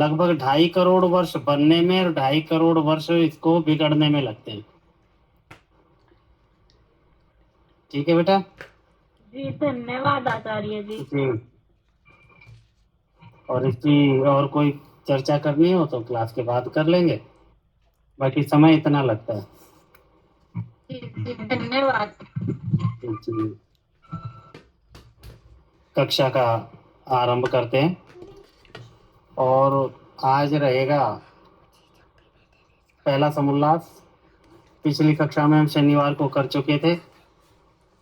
लगभग 2.5 करोड़ वर्ष बनने में और 2.5 करोड़ वर्ष इसको बिगड़ने में लगते हैं। ठीक है बेटा। जी धन्यवाद आचार्य जी। जी। और इसकी और कोई चर्चा करनी हो तो क्लास के बाद कर लेंगे, बाकी समय इतना लगता है। जी जी धन्यवाद। जी। कक्षा का आरंभ करते हैं और आज रहेगा पहला समोल्लास। पिछली कक्षा में हम शनिवार को कर चुके थे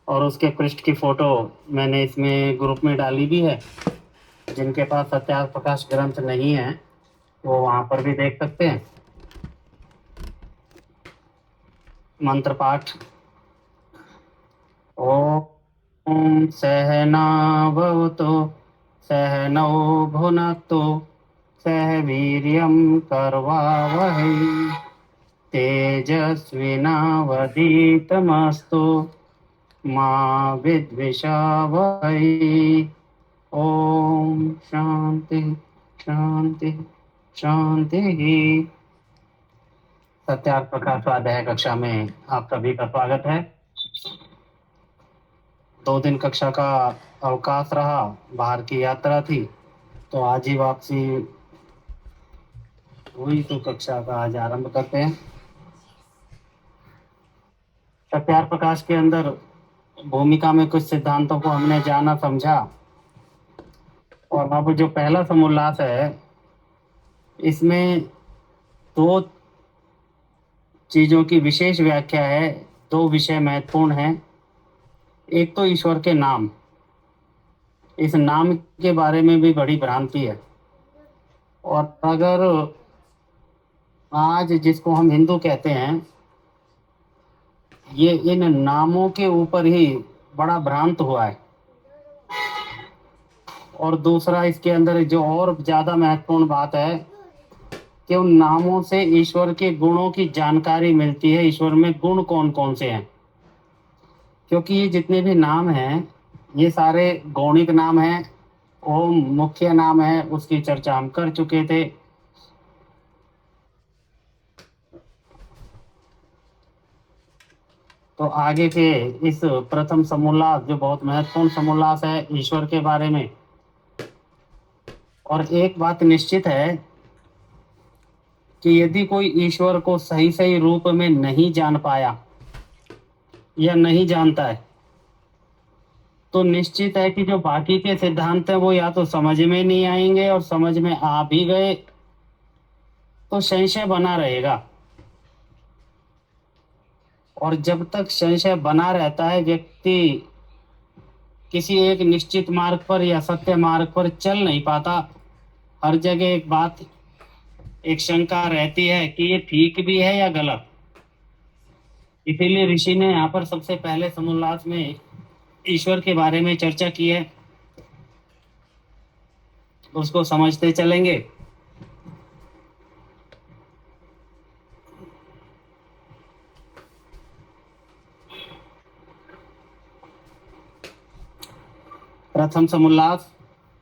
और उसके पृष्ठ की फोटो मैंने इसमें ग्रुप में डाली भी है। जिनके पास सत्यार्थ प्रकाश ग्रंथ नहीं है वो वहां पर भी देख सकते हैं। मंत्र पाठ। ओम सहना भवतु सहनौ भुनक्तु सह वीर्यं करवावहै तेजस्विनावधीतमस्तु मा विद्विषावहै। ओम शांति शांति शांति। सत्यार्थ प्रकाश स्वाध्याय कक्षा में आप सभी का स्वागत है। 2 दिन कक्षा का अवकाश रहा, बाहर की यात्रा थी, तो आज ही वापसी हुई, तो कक्षा का आज आरंभ करते हैं। सत्यार्थ प्रकाश के अंदर भूमिका में कुछ सिद्धांतों को हमने जाना समझा और अब जो पहला समोल्लास है इसमें 2 चीजों की विशेष व्याख्या है। 2 विषय महत्वपूर्ण हैं। एक तो ईश्वर के नाम, इस नाम के बारे में भी बड़ी भ्रांति है। और अगर आज जिसको हम हिंदू कहते हैं ये इन नामों के ऊपर ही बड़ा भ्रांत हुआ है। और दूसरा इसके अंदर जो और ज्यादा महत्वपूर्ण बात है कि उन नामों से ईश्वर के गुणों की जानकारी मिलती है। ईश्वर में गुण कौन कौन से हैं, क्योंकि ये जितने भी नाम हैं ये सारे गौणिक नाम हैं। ओम मुख्य नाम है, उसकी चर्चा हम कर चुके थे। तो आगे के इस प्रथम समोल्लास जो बहुत महत्वपूर्ण समोल्लास है ईश्वर के बारे में। और एक बात निश्चित है कि यदि कोई ईश्वर को सही सही रूप में नहीं जान पाया या नहीं जानता है तो निश्चित है कि जो बाकी के सिद्धांत हैं वो या तो समझ में नहीं आएंगे, और समझ में आ भी गए तो संशय बना रहेगा। और जब तक संशय बना रहता है व्यक्ति किसी एक निश्चित मार्ग पर या सत्य मार्ग पर चल नहीं पाता। हर जगह एक बात, एक शंका रहती है कि ये ठीक भी है या गलत। इसीलिए ऋषि ने यहाँ पर सबसे पहले समोल्लास में ईश्वर के बारे में चर्चा की है, उसको समझते चलेंगे। प्रथम समोल्लास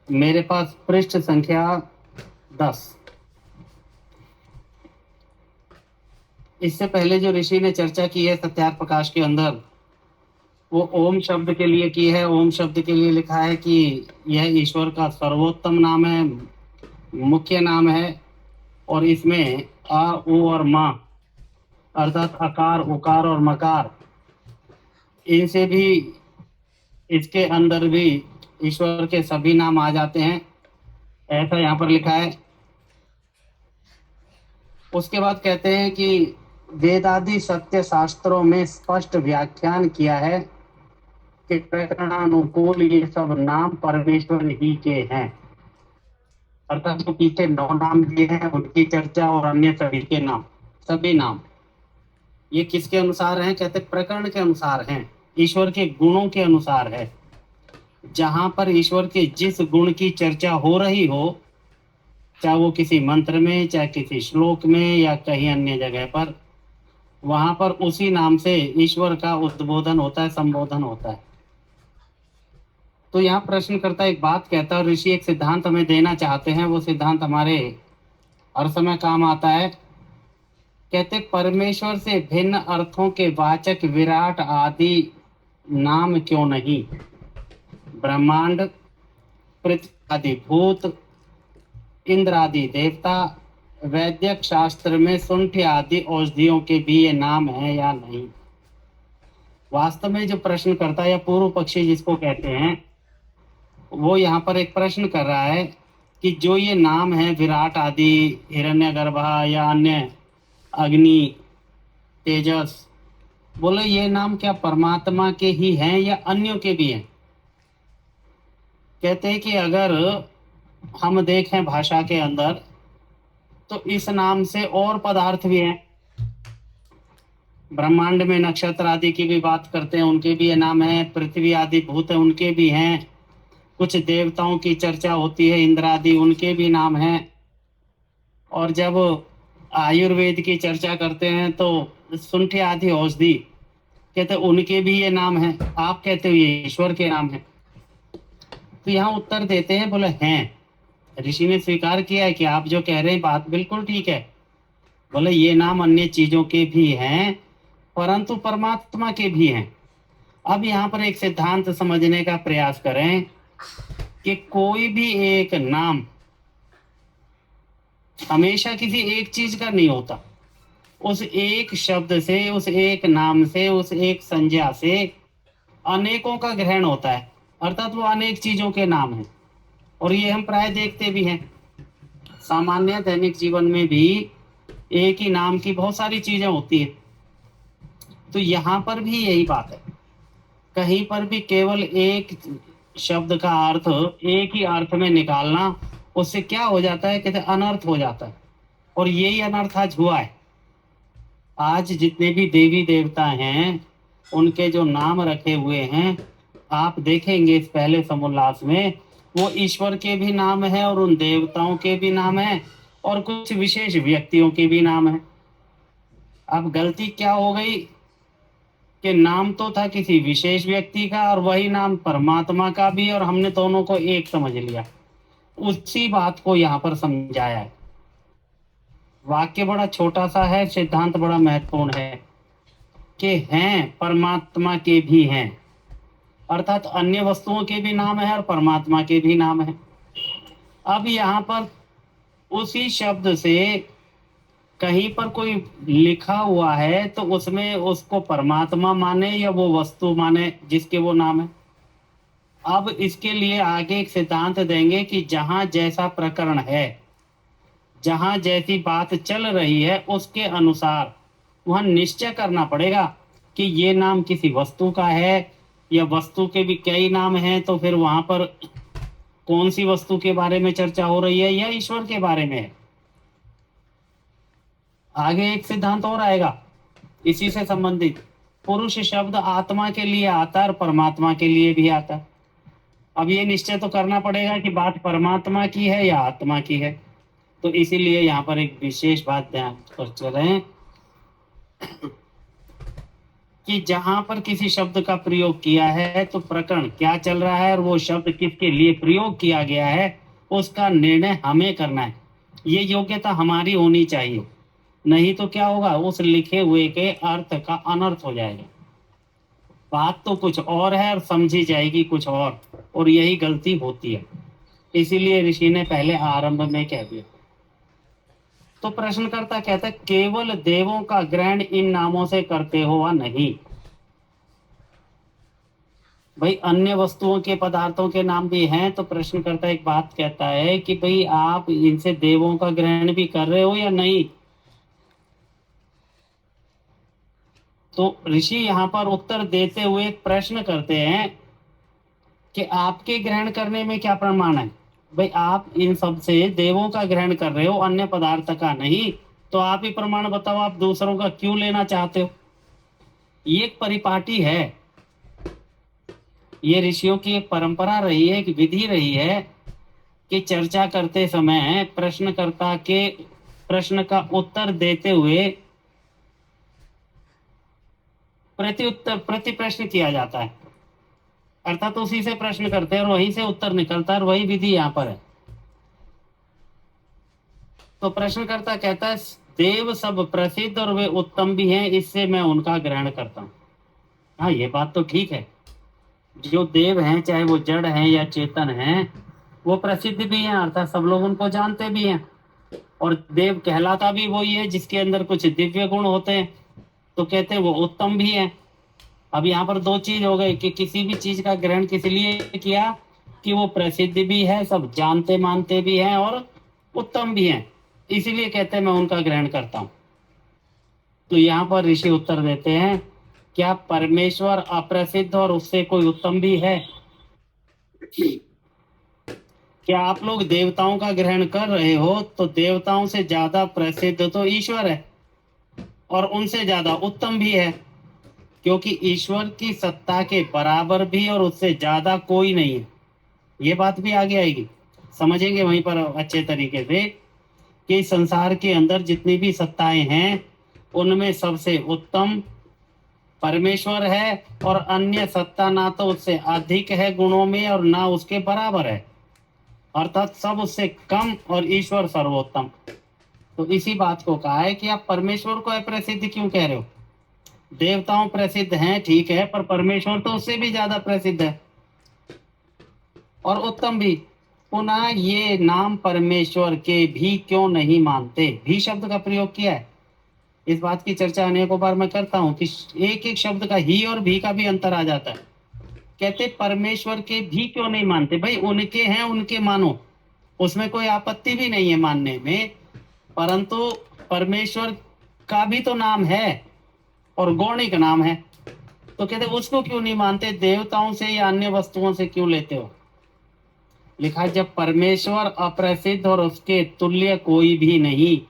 मेरे पास पृष्ठ संख्या 10। इससे पहले जो ऋषि ने चर्चा की है सत्यार्थ प्रकाश के अंदर वो ओम शब्द के लिए की है। ओम शब्द के लिए लिखा है कि यह ईश्वर का सर्वोत्तम नाम है, मुख्य नाम है। और इसमें अ उ और म अर्थात अकार उकार और मकार, इनसे भी इसके अंदर भी ईश्वर के सभी नाम आ जाते हैं, ऐसा यहाँ पर लिखा है। उसके बाद कहते हैं कि वेदादि सत्य शास्त्रों में स्पष्ट व्याख्यान किया है कि प्रकरणानुकूल ये सब नाम परमेश्वर ही के हैं। अर्थात जो पीछे 9 नाम दिए हैं उनकी चर्चा और अन्य सभी के नाम, सभी नाम ये किसके अनुसार हैं? कहते प्रकरण के अनुसार हैं, ईश्वर के गुणों के अनुसार है। जहां पर ईश्वर के जिस गुण की चर्चा हो रही हो, चाहे वो किसी मंत्र में, चाहे किसी श्लोक में या कहीं अन्य जगह पर, वहां पर उसी नाम से ईश्वर का उद्बोधन होता है, संबोधन होता है। तो यहाँ प्रश्नकर्ता एक बात कहता है और ऋषि एक सिद्धांत हमें देना चाहते हैं। वो सिद्धांत हमारे हर समय काम आता है। कहते परमेश्वर से भिन्न अर्थों के वाचक विराट आदि नाम क्यों नहीं? ब्रह्मांड, पृथ्वी आदि भूत, इंद्र आदि देवता, वैद्यक शास्त्र में शुंठी आदि औषधियों के भी ये नाम है या नहीं? वास्तव में जो प्रश्न करता है या पूर्व पक्षी जिसको कहते हैं, वो यहाँ पर एक प्रश्न कर रहा है कि जो ये नाम है विराट आदि, हिरण्यगर्भ या अन्य, अग्नि, तेजस, बोले ये नाम क्या परमात्मा के ही हैं या अन्यों के भी हैं? कहते हैं कि अगर हम देखें भाषा के अंदर तो इस नाम से और पदार्थ भी हैं। ब्रह्मांड में नक्षत्र आदि की भी बात करते हैं, उनके भी ये नाम है। पृथ्वी आदि भूत है, उनके भी हैं। कुछ देवताओं की चर्चा होती है, इंद्र आदि, उनके भी नाम हैं। और जब आयुर्वेद की चर्चा करते हैं तो शुंठी आदि औषधि, कहते उनके भी ये नाम है। आप कहते हो ये ईश्वर के नाम है। तो यहाँ उत्तर देते हैं, बोले हैं, ऋषि ने स्वीकार किया है कि आप जो कह रहे हैं बात बिल्कुल ठीक है। बोले ये नाम अन्य चीजों के भी हैं, परंतु परमात्मा के भी हैं। अब यहाँ पर एक सिद्धांत समझने का प्रयास करें कि कोई भी एक नाम हमेशा किसी एक चीज का नहीं होता। उस एक शब्द से, उस एक नाम से, उस एक संज्ञा से अनेकों का ग्रहण होता है, अर्थात वो अनेक चीजों के नाम हैं। और ये हम प्राय देखते भी हैं। सामान्य दैनिक जीवन में भी एक ही नाम की बहुत सारी चीजें होती हैं। तो यहाँ पर भी यही बात है। कहीं पर भी केवल एक शब्द का अर्थ एक ही अर्थ में निकालना, उससे क्या हो जाता है, कहते अनर्थ हो जाता है। और यही अनर्थ आज हुआ है। आज जितने भी देवी देवता हैं, उनके जो नाम रखे हुए हैं, आप देखेंगे इस पहले समोल्लास में, वो ईश्वर के भी नाम है और उन देवताओं के भी नाम है और कुछ विशेष व्यक्तियों के भी नाम है। अब गलती क्या हो गई कि नाम तो था किसी विशेष व्यक्ति का और वही नाम परमात्मा का भी, और हमने दोनों को एक समझ लिया। उसी बात को यहाँ पर समझाया है। वाक्य बड़ा छोटा सा है, सिद्धांत बड़ा महत्वपूर्ण है कि हैं परमात्मा के भी हैं, अर्थात अन्य वस्तुओं के भी नाम है और परमात्मा के भी नाम है। अब यहाँ पर उसी शब्द से कहीं पर कोई लिखा हुआ है तो उसमें उसको परमात्मा माने या वो वस्तु माने जिसके वो नाम है। अब इसके लिए आगे एक सिद्धांत देंगे कि जहां जैसा प्रकरण है, जहां जैसी बात चल रही है, उसके अनुसार वहां निश्चय करना पड़ेगा कि ये नाम किसी वस्तु का है या वस्तु के भी कई नाम हैं। तो फिर वहां पर कौन सी वस्तु के बारे में चर्चा हो रही है या ईश्वर के बारे में है। आगे एक सिद्धांत और आएगा इसी से संबंधित। पुरुष शब्द आत्मा के लिए आता है और परमात्मा के लिए भी आता है। अब ये निश्चय तो करना पड़ेगा कि बात परमात्मा की है या आत्मा की है। तो इसीलिए यहाँ पर एक विशेष बात ध्यान पर चलें कि जहां पर किसी शब्द का प्रयोग किया है तो प्रकरण क्या चल रहा है और वो शब्द किसके लिए प्रयोग किया गया है, उसका निर्णय हमें करना है। ये योग्यता हमारी होनी चाहिए, नहीं तो क्या होगा, उस लिखे हुए के अर्थ का अनर्थ हो जाएगा। बात तो कुछ और है और समझी जाएगी कुछ और यही गलती होती है। इसीलिए ऋषि ने पहले आरंभ में कह दिया। तो प्रश्नकर्ता कहता है केवल देवों का ग्रहण इन नामों से करते हो वा नहीं? भाई अन्य वस्तुओं के पदार्थों के नाम भी हैं। तो प्रश्नकर्ता एक बात कहता है कि भाई आप इनसे देवों का ग्रहण भी कर रहे हो या नहीं? तो ऋषि यहाँ पर उत्तर देते हुए एक प्रश्न करते हैं कि आपके ग्रहण करने में क्या प्रमाण है? भाई आप इन सब से देवों का ग्रहण कर रहे हो, अन्य पदार्थ का नहीं। तो आप ही प्रमाण बताओ, आप दूसरों का क्यों लेना चाहते हो? ये एक परिपाटी है, ये ऋषियों की एक परंपरा रही है, एक विधि रही है कि चर्चा करते समय प्रश्नकर्ता के प्रश्न का उत्तर देते हुए प्रति प्रश्न किया जाता है। अर्थात उसी से प्रश्न करते हैं और वहीं से उत्तर निकलता है, और वही विधि यहाँ पर है। तो प्रश्नकर्ता कहता है देव सब प्रसिद्ध और वे उत्तम भी हैं, इससे मैं उनका ग्रहण करता हूँ। हाँ, ये बात तो ठीक है, जो देव हैं चाहे वो जड़ हैं या चेतन हैं, वो प्रसिद्ध भी हैं, अर्थात सब लोग उनको जानते भी हैं। और देव कहलाता भी वही है जिसके अंदर कुछ दिव्य गुण होते हैं, तो कहते हैं वो उत्तम भी है। अब यहाँ पर दो चीज हो गई कि किसी भी चीज का ग्रहण किस लिए किया, कि वो प्रसिद्ध भी है, सब जानते मानते भी हैं और उत्तम भी हैं, इसीलिए कहते हैं मैं उनका ग्रहण करता हूँ। तो यहाँ पर ऋषि उत्तर देते हैं, क्या परमेश्वर अप्रसिद्ध और उससे कोई उत्तम भी है? क्या आप लोग देवताओं का ग्रहण कर रहे हो, तो देवताओं से ज्यादा प्रसिद्ध तो ईश्वर है और उनसे ज्यादा उत्तम भी है, क्योंकि ईश्वर की सत्ता के बराबर भी और उससे ज्यादा कोई नहीं है। ये बात भी आगे आएगी, समझेंगे वहीं पर अच्छे तरीके से कि संसार के अंदर जितनी भी सत्ताएं हैं उनमें सबसे उत्तम परमेश्वर है, और अन्य सत्ता ना तो उससे अधिक है गुणों में और ना उसके बराबर है, अर्थात सब उससे कम, और ईश्वर सर्वोत्तम। तो इसी बात को कहा है कि आप परमेश्वर को अप्रसिद्ध क्यों कह रहे हो? देवताओं प्रसिद्ध हैं ठीक है, पर परमेश्वर तो उससे भी ज्यादा प्रसिद्ध है और उत्तम भी। पुनः ये नाम परमेश्वर के भी क्यों नहीं मानते, भी शब्द का प्रयोग किया है। इस बात की चर्चा अनेकों बार मैं करता हूँ कि एक एक शब्द का ही और भी का भी अंतर आ जाता है। कहते परमेश्वर के भी क्यों नहीं मानते, भाई उनके हैं उनके मानो, उसमें कोई आपत्ति भी नहीं है मानने में, परंतु परमेश्वर का भी तो नाम है और गौणिक नाम है, तो कहते उसको क्यों नहीं मानते, देवताओं से या अन्य वस्तुओं से क्यों लेते हो? लिखा जब परमेश्वर अप्रसिद्ध और उसके तुल्य कोई भी नहीं।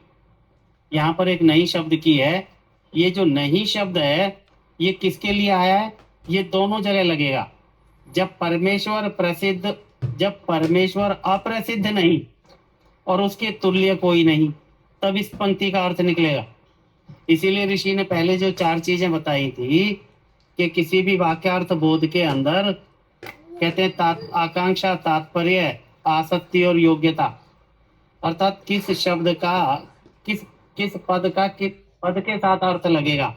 यहाँ पर एक नई शब्द की है, ये जो नई शब्द है ये किसके लिए आया है? ये दोनों जगह लगेगा। जब परमेश्वर प्रसिद्ध, जब परमेश्वर अप्रसिद्ध नहीं और उसके तुल्य कोई नहीं, तब इस पंक्ति का अर्थ निकलेगा। इसीलिए ऋषि ने पहले जो चार चीजें बताई थी कि किसी भी वाक्यार्थ बोध के अंदर कहते हैं आकांक्षा, तात्पर्य, आसक्ति और योग्यता, अर्थात किस शब्द का किस किस पद का किस पद के साथ अर्थ लगेगा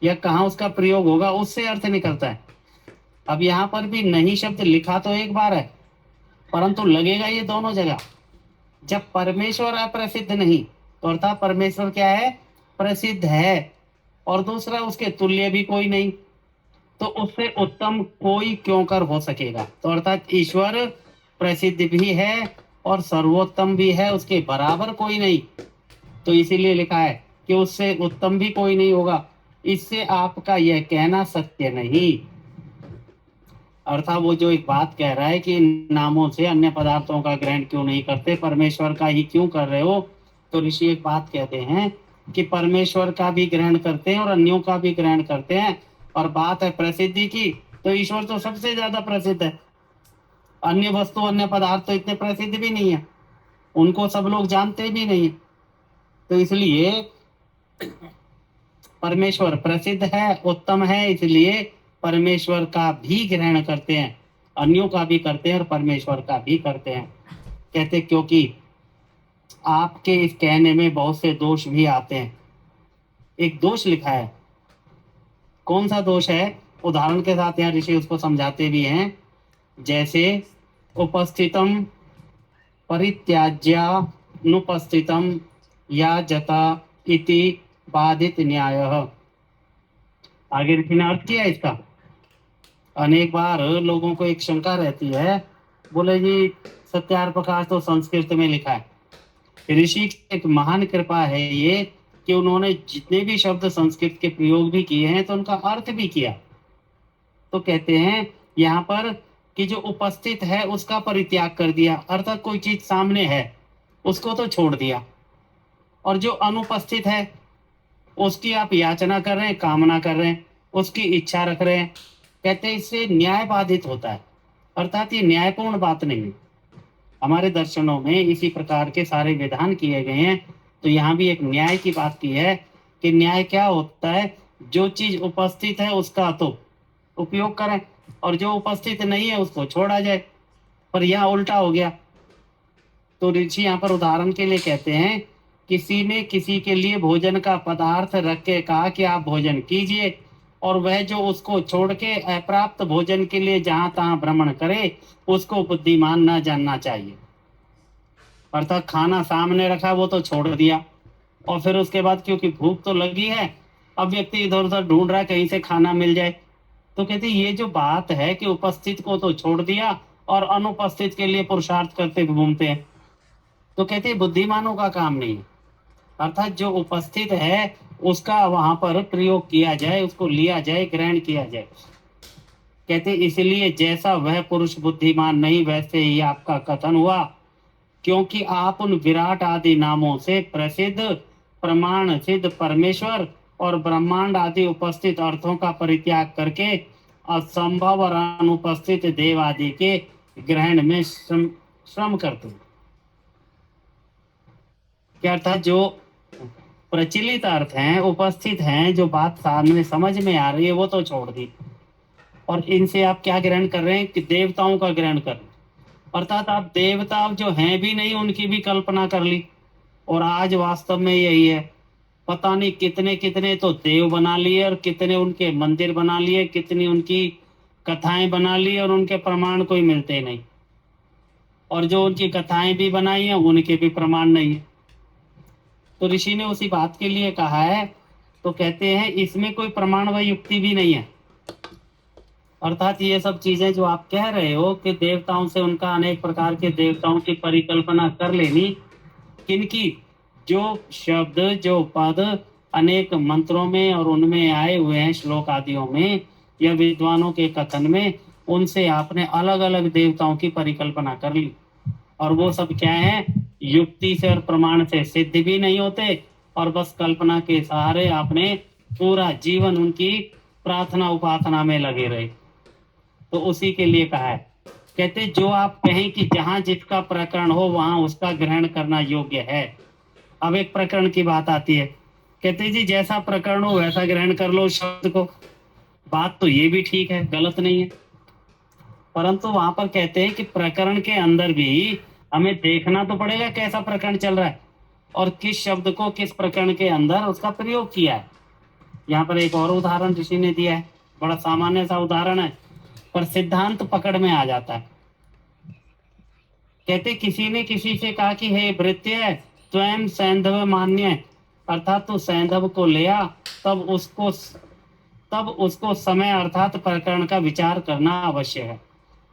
या कहाँ उसका प्रयोग होगा, उससे अर्थ निकलता है। अब यहाँ पर भी नहीं शब्द लिखा तो एक बार है, परंतु लगेगा ये दोनों जगह। जब परमेश्वर अप्रसिद्ध नहीं, तो अर्थात परमेश्वर क्या है? प्रसिद्ध है, और दूसरा उसके तुल्य भी कोई नहीं, तो उससे उत्तम कोई क्यों कर हो सकेगा? तो अर्थात ईश्वर प्रसिद्ध भी है और सर्वोत्तम भी है, उसके बराबर कोई नहीं, तो इसीलिए लिखा है कि उससे उत्तम भी कोई नहीं होगा। इससे आपका यह कहना सत्य नहीं। अर्थात वो जो एक बात कह रहा है कि नामों से अन्य पदार्थों का ग्रहण क्यों नहीं करते, परमेश्वर का ही क्यों कर रहे हो, तो ऋषि एक बात कहते हैं कि परमेश्वर का भी ग्रहण करते हैं और अन्यों का भी ग्रहण करते हैं, और बात है प्रसिद्धि की, तो ईश्वर तो सबसे ज्यादा प्रसिद्ध है। अन्य वस्तु अन्य पदार्थ तो इतने प्रसिद्ध भी नहीं है, उनको सब लोग जानते भी नहीं, तो इसलिए परमेश्वर प्रसिद्ध है, उत्तम है, इसलिए परमेश्वर का भी ग्रहण करते हैं, अन्यों का भी करते हैं और परमेश्वर का भी करते हैं। कहते क्योंकि आपके इस कहने में बहुत से दोष भी आते हैं। एक दोष लिखा है, कौन सा दोष है? उदाहरण के साथ यहाँ ऋषि उसको समझाते भी हैं। जैसे उपस्थितम परित्याज्यानुपस्थितम या जता इति बाधित न्याय। आगे ऋषि ने अर्थ किया इसका। अनेक बार लोगों को एक शंका रहती है, बोले जी सत्यार प्रकाश तो संस्कृत में लिखा है। ऋषि की एक महान कृपा है ये कि उन्होंने जितने भी शब्द संस्कृत के प्रयोग भी किए हैं तो उनका अर्थ भी किया। तो कहते हैं यहाँ पर कि जो उपस्थित है उसका परित्याग कर दिया, अर्थात कोई चीज सामने है उसको तो छोड़ दिया, और जो अनुपस्थित है उसकी आप याचना कर रहे हैं, कामना कर रहे हैं, उसकी इच्छा रख रहे हैं। कहते हैं इससे न्याय बाधित होता है, अर्थात ये न्यायपूर्ण बात नहीं है। हमारे दर्शनों में इसी प्रकार के सारे विधान किए गए हैं, तो यहाँ भी एक न्याय की बात की है कि न्याय क्या होता है? जो चीज उपस्थित है उसका तो उपयोग करें और जो उपस्थित नहीं है उसको छोड़ा जाए, पर यहाँ उल्टा हो गया। तो ऋषि यहाँ पर उदाहरण के लिए कहते हैं, किसी ने किसी के लिए भोजन का पदार्थ रख के कहा कि आप भोजन कीजिए, और वह जो उसको छोड़ के अप्राप्त भोजन के लिए जहां तहां भ्रमण करे, उसको बुद्धिमान न जानना चाहिए। अर्थात खाना सामने रखा, वो तो छोड़ दिया, और फिर उसके बाद क्योंकि भूख तो लगी है, अब व्यक्ति इधर उधर ढूंढ रहा है कहीं से खाना मिल जाए। तो कहते ये जो बात है कि उपस्थित को तो छोड़ दिया और अनुपस्थित के लिए पुरुषार्थ करते घूमते हैं, तो कहते बुद्धिमानों का काम नहीं है। अर्थात जो उपस्थित है उसका वहां पर प्रयोग किया जाए, उसको लिया जाए, ग्रहण किया जाए। कहते इसलिए जैसा वह पुरुष बुद्धिमान नहीं, वैसे ही आपका कथन हुआ, क्योंकि आप उन विराट आदि नामों से प्रसिद्ध प्रमाण सिद्ध परमेश्वर और ब्रह्मांड आदि उपस्थित अर्थों का परित्याग करके असंभव और अनुपस्थित देव आदि के ग्रहण में श्रम करते हैं। क्या अर्थात जो प्रचलित अर्थ हैं, उपस्थित हैं, जो बात सामने समझ में आ रही है, वो तो छोड़ दी, और इनसे आप क्या ग्रहण कर रहे हैं कि देवताओं का ग्रहण कर रहे हैं। अर्थात आप देवता जो हैं भी नहीं, उनकी भी कल्पना कर ली, और आज वास्तव में यही है। पता नहीं कितने कितने तो देव बना लिए, और कितने उनके मंदिर बना लिए, कितनी उनकी कथाएं बना ली, और उनके प्रमाण कोई मिलते नहीं, और जो उनकी कथाएं भी बनाई हैं उनके भी प्रमाण नहीं है। तो ऋषि ने उसी बात के लिए कहा है, तो कहते हैं इसमें कोई प्रमाण व युक्ति भी नहीं है। अर्थात ये सब चीजें जो आप कह रहे हो कि देवताओं से उनका अनेक प्रकार के देवताओं की परिकल्पना कर लेनी, किनकी? जो शब्द, जो पद अनेक मंत्रों में और उनमें आए हुए हैं, श्लोक आदियों में या विद्वानों के कथन में, उनसे आपने अलग अलग देवताओं की परिकल्पना कर ली, और वो सब क्या है? युक्ति से और प्रमाण से सिद्ध भी नहीं होते, और बस कल्पना के सहारे आपने पूरा जीवन उनकी प्रार्थना उपासना में लगे रहे। तो उसी के लिए कहा है, कहते जो आप कहें कि जहां जिसका प्रकरण हो वहां उसका ग्रहण करना योग्य है। अब एक प्रकरण की बात आती है, कहते जी जैसा प्रकरण हो वैसा ग्रहण कर लो शब्द को। बात तो ये भी ठीक है, गलत नहीं है, परंतु वहां पर कहते हैं कि प्रकरण के अंदर भी हमें देखना तो पड़ेगा कैसा प्रकरण चल रहा है, और किस शब्द को किस प्रकरण के अंदर उसका प्रयोग किया है। यहाँ पर एक और उदाहरण ऋषि ने दिया है, बड़ा सामान्य सा उदाहरण है, पर सिद्धांत पकड़ में आ जाता है। कहते किसी ने किसी से कहा कि हे भृत्य, स्वयं सैंधव मान्य, अर्थात तू सैंधव को ले आ, तब उसको समय अर्थात प्रकरण का विचार करना अवश्य है।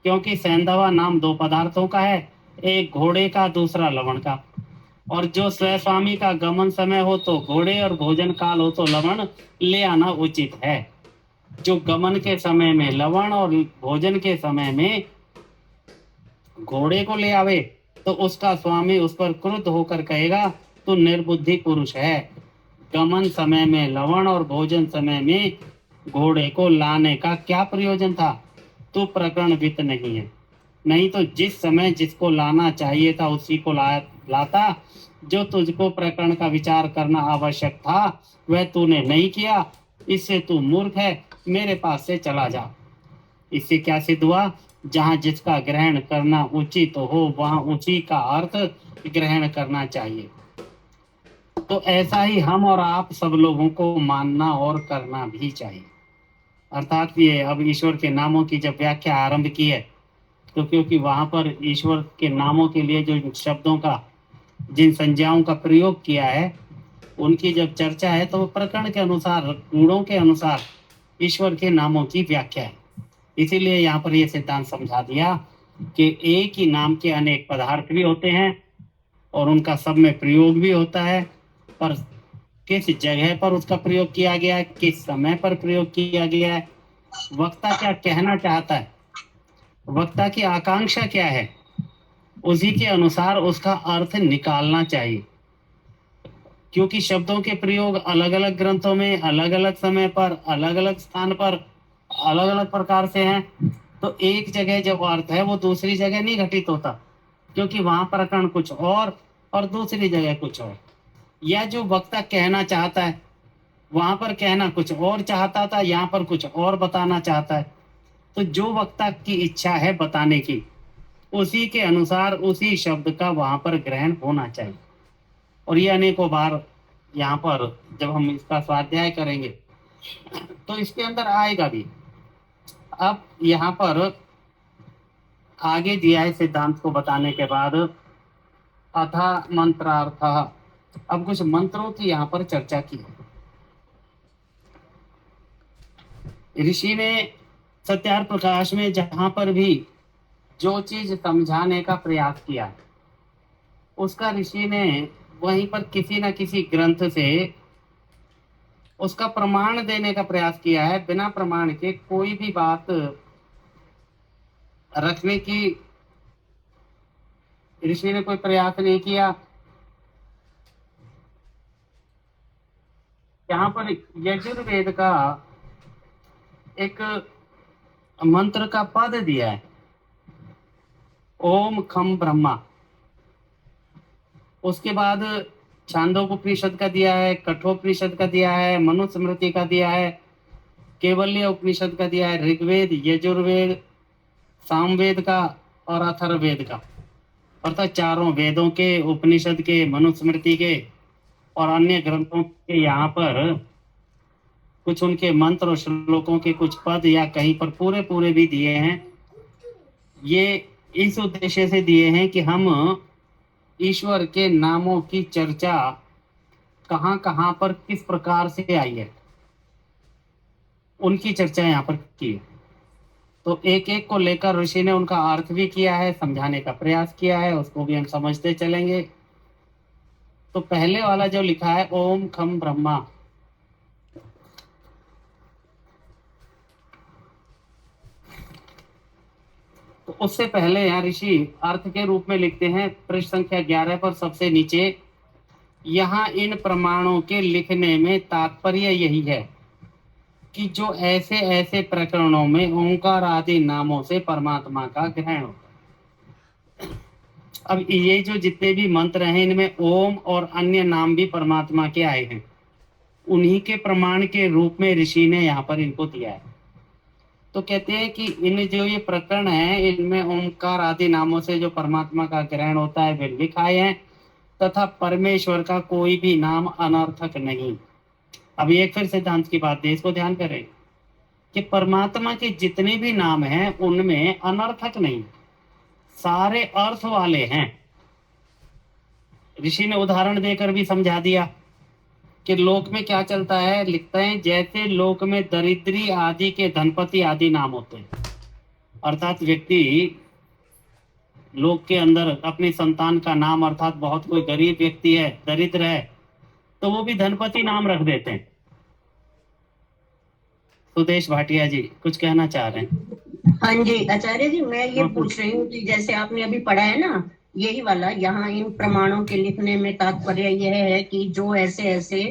क्योंकि सैंधवा नाम दो पदार्थों का है, एक घोड़े का, दूसरा लवण का। और जो स्वस्वामी का गमन समय हो तो घोड़े, और भोजन काल हो तो लवण ले आना उचित है। जो गमन के समय में लवण और भोजन के समय में घोड़े को ले आवे, तो उसका स्वामी उस पर क्रुद्ध होकर कहेगा तू निर्बुद्धि पुरुष है। गमन समय में लवण और भोजन समय में घोड़े को लाने का क्या प्रयोजन था? तू प्रकरण वित्त नहीं है, नहीं तो जिस समय जिसको लाना चाहिए था उसी को लाता। जो तुझको प्रकरण का विचार करना आवश्यक था वह तूने नहीं किया, इससे तू मूर्ख है, मेरे पास से चला जा। इससे क्या सिद्ध हुआ? जहां जिसका ग्रहण करना उचित हो वहां उसी का अर्थ ग्रहण करना चाहिए। तो ऐसा ही हम और आप सब लोगों को मानना और करना भी चाहिए। अर्थात ये अब ईश्वर के नामों की जब व्याख्या आरंभ की है, तो क्योंकि वहां पर ईश्वर के नामों के लिए जो शब्दों का, जिन संज्ञाओं का प्रयोग किया है, उनकी जब चर्चा है, तो प्रकरण के अनुसार, गुणों के अनुसार ईश्वर के नामों की व्याख्या है। इसीलिए यहाँ पर यह सिद्धांत समझा दिया कि एक ही नाम के अनेक पदार्थ भी होते हैं, और उनका सब में प्रयोग भी होता है, पर किस जगह पर उसका प्रयोग किया गया है, किस समय पर प्रयोग किया गया है, वक्ता क्या कहना चाहता है, वक्ता की आकांक्षा क्या है, उसी के अनुसार उसका अर्थ निकालना चाहिए। क्योंकि शब्दों के प्रयोग अलग अलग ग्रंथों में अलग अलग समय पर अलग अलग स्थान पर अलग अलग प्रकार से हैं, तो एक जगह जो अर्थ है वो दूसरी जगह नहीं घटित होता, क्योंकि वहां प्रकरण कुछ और दूसरी जगह कुछ और। या जो वक्ता कहना चाहता है वहां पर कहना कुछ और चाहता था, यहाँ पर कुछ और बताना चाहता है। तो जो वक्ता की इच्छा है बताने की, उसी के अनुसार उसी शब्द का वहां पर ग्रहण होना चाहिए। और ये अनेकों बार यहाँ पर जब हम इसका स्वाध्याय करेंगे तो इसके अंदर आएगा भी। अब यहाँ पर आगे दिया है सिद्धांत को बताने के बाद, अथा मंत्रार्थ, अब कुछ मंत्रों की यहाँ पर चर्चा की है। ऋषि ने सत्यार्थ प्रकाश में जहां पर भी जो चीज समझाने का प्रयास किया है, उसका ऋषि ने वहीं पर किसी न किसी ग्रंथ से उसका प्रमाण देने का प्रयास किया है। बिना प्रमाण के कोई भी बात रखने की ऋषि ने कोई प्रयास नहीं किया। यहाँ पर यजुर्वेद का एक मंत्र का पद दिया है, ओम खम ब्रह्मा। उसके बाद छांदोग्योपनिषद का दिया है, कठोपनिषद का दिया है, मनुस्मृति का दिया है, केवल्य उपनिषद का दिया है, ऋग्वेद, यजुर्वेद, सामवेद का और अथर्ववेद का, अर्थात चारों वेदों के, उपनिषद के, मनुस्मृति के और अन्य ग्रंथों के यहाँ पर कुछ उनके मंत्र और श्लोकों के कुछ पद या कहीं पर पूरे पूरे भी दिए हैं। ये इस उद्देश्य से दिए हैं कि हम ईश्वर के नामों की चर्चा कहाँ कहाँ पर किस प्रकार से आई है, उनकी चर्चा यहाँ पर की है। तो एक एक को लेकर ऋषि ने उनका अर्थ भी किया है, समझाने का प्रयास किया है, उसको भी हम समझते चलेंगे। तो पहले वाला जो लिखा है ओम खम ब्रह्मा, तो उससे पहले यहाँ ऋषि अर्थ के रूप में लिखते हैं पृष्ठ संख्या 11 पर सबसे नीचे, यहाँ इन प्रमाणों के लिखने में तात्पर्य यही है कि जो ऐसे ऐसे प्रकरणों में ओंकार आदि नामों से परमात्मा का ग्रहण होता है। अब ये जो जितने भी मंत्र हैं इनमें ओम और अन्य नाम भी परमात्मा के आए हैं, उन्हीं के प्रमाण के रूप में ऋषि ने यहाँ पर इनको दिया है। तो कहते हैं कि इन जो ये प्रकरण है इनमें ओंकार आदि नामों से जो परमात्मा का ग्रहण होता है वे लिखाए हैं, तथा परमेश्वर का कोई भी नाम अनर्थक नहीं। अब एक फिर सिद्धांत की बात है, इसको ध्यान करें कि परमात्मा के जितने भी नाम हैं उनमें अनर्थक नहीं, सारे अर्थ वाले हैं। ऋषि ने उदाहरण देकर भी समझा दिया कि लोक में क्या चलता है। लिखते हैं जैसे लोक में दरिद्री आदि के धनपति आदि नाम होते हैं, अर्थात व्यक्ति लोक के अंदर अपनी संतान का नाम, अर्थात बहुत कोई गरीब व्यक्ति है, दरिद्र है, तो वो भी धनपति नाम रख देते हैं। सुदेश भाटिया जी कुछ कहना चाह रहे हैं? हाँ जी आचार्य जी, मैं ये पूछ रही हूँ कि जैसे आपने अभी पढ़ा है ना यही वाला, यहाँ इन प्रमाणों के लिखने में तात्पर्य यह है कि जो ऐसे ऐसे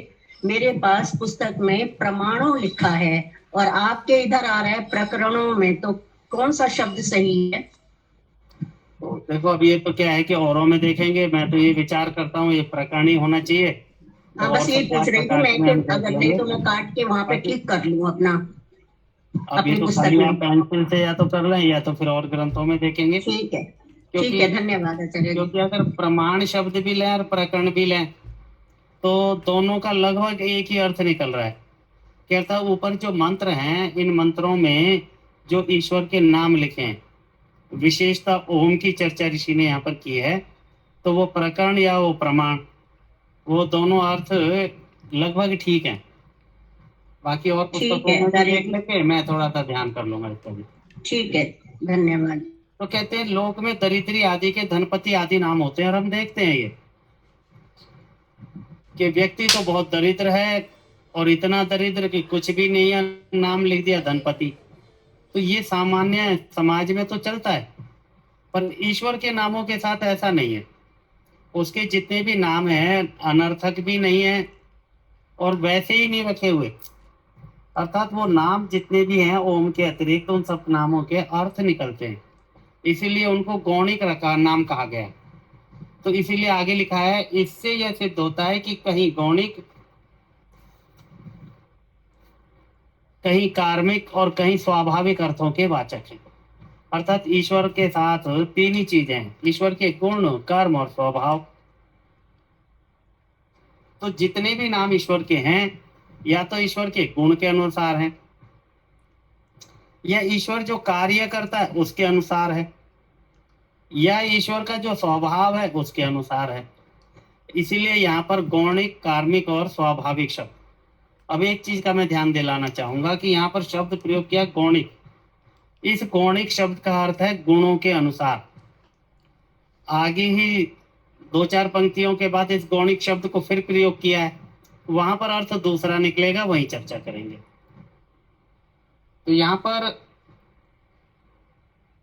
मेरे पास पुस्तक में प्रमाणों लिखा है और आपके इधर आ रहा है प्रकरणों में, तो कौन सा शब्द सही है? तो देखो अब ये तो क्या है कि औरों में देखेंगे, मैं तो ये विचार करता हूँ ये प्रकरण ही होना चाहिए। हाँ बस ये पूछ रही थी मैं कि अगर नहीं तो मैं काट के वहां पे ठीक कर लूँ अपना अब ये तो खाली आप पेंसिल से या तो कर लें या तो फिर और ग्रंथों में देखेंगे। ठीक है, ठीक है, धन्यवाद आचार्य जी। क्योंकि अगर प्रमाण शब्द भी लें और प्रकरण भी लें तो दोनों का लगभग एक ही अर्थ निकल रहा है। कहता ऊपर जो मंत्र हैं इन मंत्रों में जो ईश्वर के नाम लिखे हैं, विशेषता ओम की चर्चा ऋषि ने यहाँ पर की है, तो वो प्रकरण या वो प्रमाण, वो दोनों अर्थ लगभग ठीक हैं। बाकी और पुस्तकों में देख लेके मैं थोड़ा सा ध्यान कर लूंगा इसको भी। ठीक है, धन्यवाद। तो कहते हैं लोक में दरिद्री आदि के धनपति आदि नाम होते हैं, और हम देखते हैं ये कि व्यक्ति तो बहुत दरिद्र है और इतना दरिद्र कि कुछ भी नहीं है, नाम लिख दिया धनपति। तो ये सामान्य समाज में तो चलता है, पर ईश्वर के नामों के साथ ऐसा नहीं है। उसके जितने भी नाम हैं अनर्थक भी नहीं है और वैसे ही नहीं रखे हुए, अर्थात वो नाम जितने भी हैं ओम के अतिरिक्त उन सब नामों के अर्थ निकलते हैं, इसीलिए उनको गौणिक रखा नाम कहा गया है। तो इसीलिए आगे लिखा है, इससे यह सिद्ध होता है कि कहीं गौणिक, कहीं कार्मिक और कहीं स्वाभाविक अर्थों के वाचक हैं। अर्थात ईश्वर के साथ तीन ही चीजें हैं, ईश्वर के गुण, कर्म और स्वभाव। तो जितने भी नाम ईश्वर के हैं या तो ईश्वर के गुण के अनुसार हैं, या ईश्वर जो कार्य करता है उसके अनुसार है, या ईश्वर का जो स्वभाव है उसके अनुसार है। इसीलिए यहाँ पर गौणिक, कार्मिक और स्वाभाविक शब्द। अब एक चीज का मैं ध्यान दिलाना चाहूंगा कि यहाँ पर शब्द प्रयोग किया गौणिक। इस गौणिक शब्द का अर्थ है गुणों के अनुसार। आगे ही 2-4 पंक्तियों के बाद इस गौणिक शब्द को फिर प्रयोग किया है, वहां पर अर्थ दूसरा निकलेगा, वही चर्चा करेंगे। तो यहाँ पर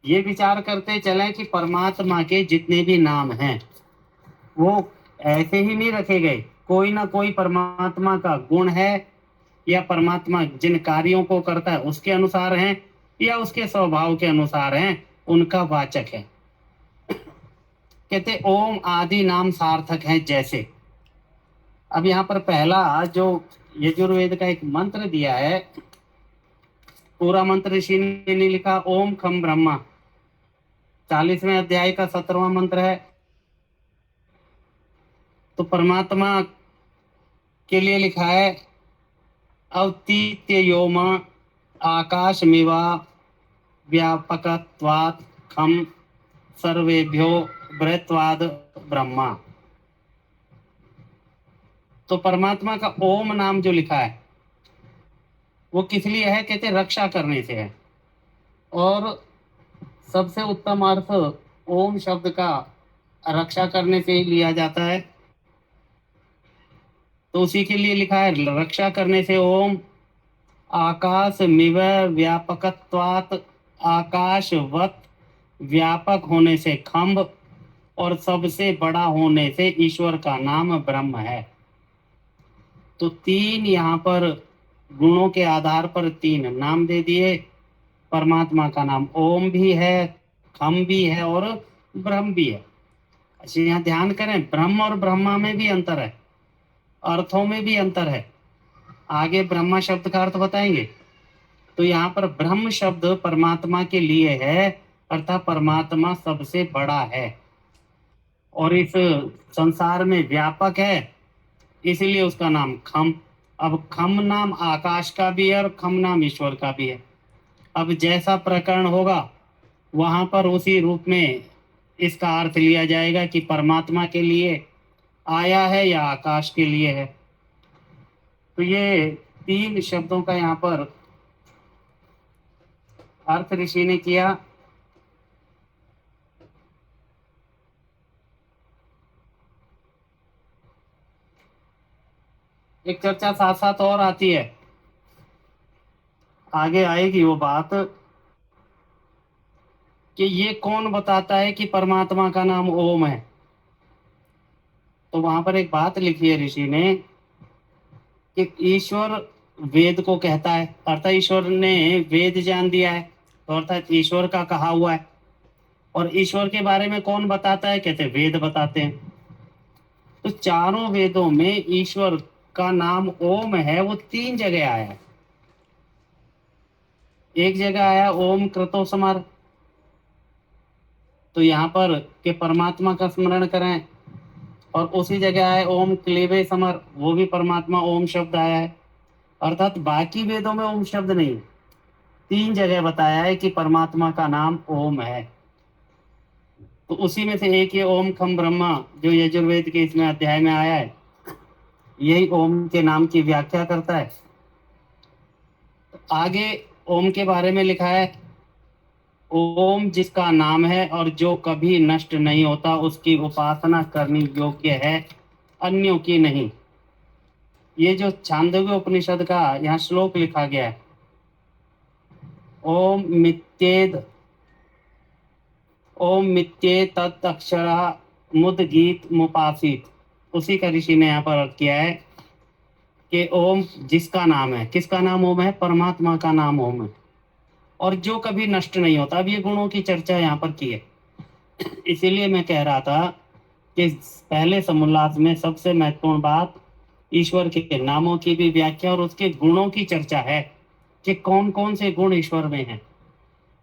ये विचार करते चलें कि परमात्मा के जितने भी नाम हैं वो ऐसे ही नहीं रखे गए, कोई ना कोई परमात्मा का गुण है, या परमात्मा जिन कार्यों को करता है उसके अनुसार हैं, या उसके स्वभाव के अनुसार हैं, उनका वाचक है। कहते ओम आदि नाम सार्थक हैं जैसे। अब यहाँ पर पहला जो यजुर्वेद का एक मंत्र दिया है, पूरा मंत्र ऋषि ने नहीं लिखा, ओम खम ब्रह्मा, 40वें अध्याय का 17वां मंत्र है। तो परमात्मा के लिए लिखा है अवतीत्य योमा आकाशमिवा व्यापकत्वात् खम सर्वेभ्यो बृहत्वाद ब्रह्मा। तो परमात्मा का ओम नाम जो लिखा है वो किस लिए है? कहते रक्षा करने से है। और सबसे उत्तम अर्थ ओम शब्द का रक्षा करने से ही लिया जाता है, तो उसी के लिए लिखा है रक्षा करने से ओम। आकाश मिव व्यापकत्वात्, आकाशवत व्यापक होने से खम्भ, और सबसे बड़ा होने से ईश्वर का नाम ब्रह्म है। तो तीन यहाँ पर गुणों के आधार पर तीन नाम दे दिए। परमात्मा का नाम ओम भी है, खम भी है और ब्रह्म भी है। अच्छा यहाँ ध्यान करें, ब्रह्म और ब्रह्मा में भी अंतर है, अर्थों में भी अंतर है। आगे ब्रह्मा शब्द का अर्थ बताएंगे। तो यहाँ पर ब्रह्म शब्द परमात्मा के लिए है, अर्थात परमात्मा सबसे बड़ा है और इस संसार में व्यापक है, इसलिए उसका नाम खम। अब खम नाम आकाश का भी है और खम नाम ईश्वर का भी है। अब जैसा प्रकरण होगा वहां पर उसी रूप में इसका अर्थ लिया जाएगा कि परमात्मा के लिए आया है या आकाश के लिए है। तो ये तीन शब्दों का यहाँ पर अर्थ ऋषि ने किया। एक चर्चा साथ साथ और आती है, आगे आएगी वो बात कि ये कौन बताता है कि परमात्मा का नाम ओम है। तो वहां पर एक बात लिखी है ऋषि ने कि ईश्वर वेद को कहता है, अर्थात ईश्वर ने वेद जान दिया है, तो अर्थात ईश्वर का कहा हुआ है। और ईश्वर के बारे में कौन बताता है? कहते वेद बताते हैं। तो चारों वेदों में ईश्वर का नाम ओम है, वो 3 जगह आया है। एक जगह आया ओम क्रतो समर, तो यहाँ पर के परमात्मा का स्मरण करें। और उसी जगह आया ओम क्लेवे समर, वो भी परमात्मा ओम शब्द आया है। अर्थात बाकी वेदों में ओम शब्द नहीं, 3 जगह बताया है कि परमात्मा का नाम ओम है। तो उसी में से एक ये ओम खम ब्रह्मा जो यजुर्वेद के इसमें अध्याय में आया है, यही ओम के नाम की व्याख्या करता है। आगे ओम के बारे में लिखा है ओम जिसका नाम है और जो कभी नष्ट नहीं होता, उसकी उपासना करनी योग्य है, अन्यों की नहीं। ये जो छांदोग्य उपनिषद का यहाँ श्लोक लिखा गया है, ओम मित्ये तत् अक्षरा मुदगीत मुपासित, उसी का ऋषि ने यहाँ पर अर्थ किया है कि ओम जिसका नाम है, किसका नाम ओम है? परमात्मा का नाम ओम है, और जो कभी नष्ट नहीं होता। अब ये गुणों की चर्चा यहाँ पर की है, इसीलिए मैं कह रहा था कि पहले समोल्लास में सबसे महत्वपूर्ण बात ईश्वर के नामों की भी व्याख्या और उसके गुणों की चर्चा है कि कौन कौन से गुण ईश्वर में हैं।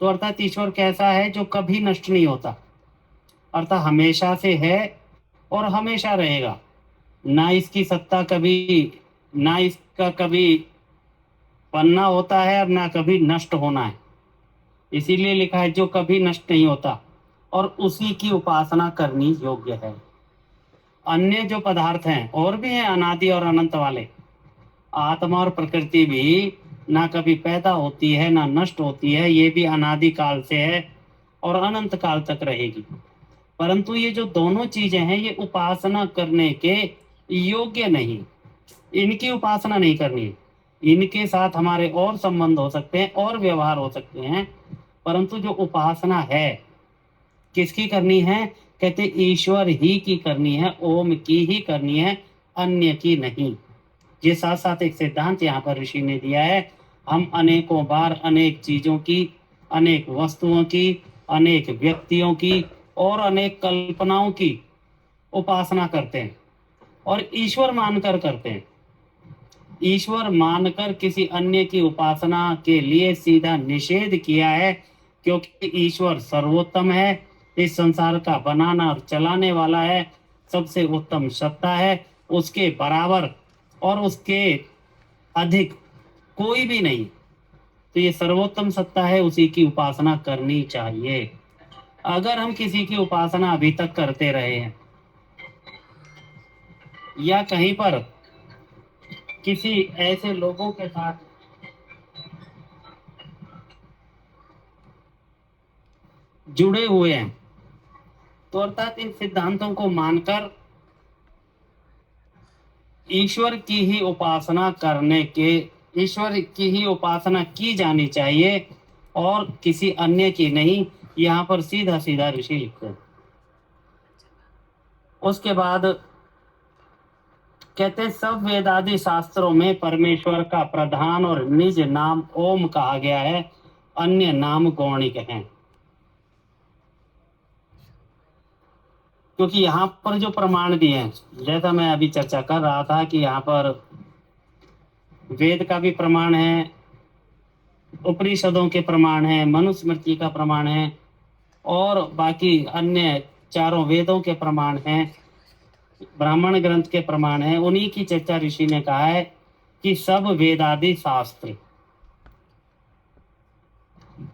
तो अर्थात ईश्वर कैसा है, जो कभी नष्ट नहीं होता, अर्थात हमेशा से है और हमेशा रहेगा। ना इसकी सत्ता कभी, ना इसका कभी बनना होता है और ना कभी नष्ट होना है। इसीलिए लिखा है जो कभी नष्ट नहीं होता, और उसी की उपासना करनी योग्य है। अन्य जो पदार्थ हैं और भी हैं अनादि और अनंत वाले, आत्मा और प्रकृति भी ना कभी पैदा होती है ना नष्ट होती है, ये भी अनादि काल से है और अनंत काल तक रहेगी। परंतु ये जो दोनों चीजें हैं ये उपासना करने के योग्य नहीं, इनकी उपासना नहीं करनी है। इनके साथ हमारे और संबंध हो सकते हैं और व्यवहार हो सकते हैं, परंतु जो उपासना है किसकी करनी है, कहते ईश्वर ही की करनी है, ओम की ही करनी है, अन्य की नहीं। ये साथ साथ एक सिद्धांत यहाँ पर ऋषि ने दिया है। हम अनेकों बार अनेक चीजों की, अनेक वस्तुओं की, अनेक व्यक्तियों की और अनेक कल्पनाओं की उपासना करते हैं और ईश्वर मानकर करते हैं। ईश्वर मानकर किसी अन्य की उपासना के लिए सीधा निषेध किया है, क्योंकि ईश्वर सर्वोत्तम है, इस संसार का बनाना और चलाने वाला है, सबसे उत्तम सत्ता है, उसके बराबर और उसके अधिक कोई भी नहीं। तो ये सर्वोत्तम सत्ता है, उसी की उपासना करनी चाहिए। अगर हम किसी की उपासना अभी तक करते रहे हैं या कहीं पर किसी ऐसे लोगों के साथ जुड़े हुए हैं, तो अर्थात इन सिद्धांतों को मानकर ईश्वर की ही उपासना करने के, ईश्वर की ही उपासना की जानी चाहिए और किसी अन्य की नहीं। यहाँ पर सीधा सीधा ऋषि लिखते हैं। उसके बाद कहते हैं सब वेदादि शास्त्रों में परमेश्वर का प्रधान और निज नाम ओम कहा गया है, अन्य नाम गौणिक हैं। क्योंकि यहाँ पर जो प्रमाण दिए हैं, जैसा मैं अभी चर्चा कर रहा था कि यहाँ पर वेद का भी प्रमाण है, उपनिषदों के प्रमाण है, मनुस्मृति का प्रमाण है और बाकी अन्य चारों वेदों के प्रमाण हैं, ब्राह्मण ग्रंथ के प्रमाण है। उन्हीं की चर्चा ऋषि ने कहा है कि सब वेदादि शास्त्र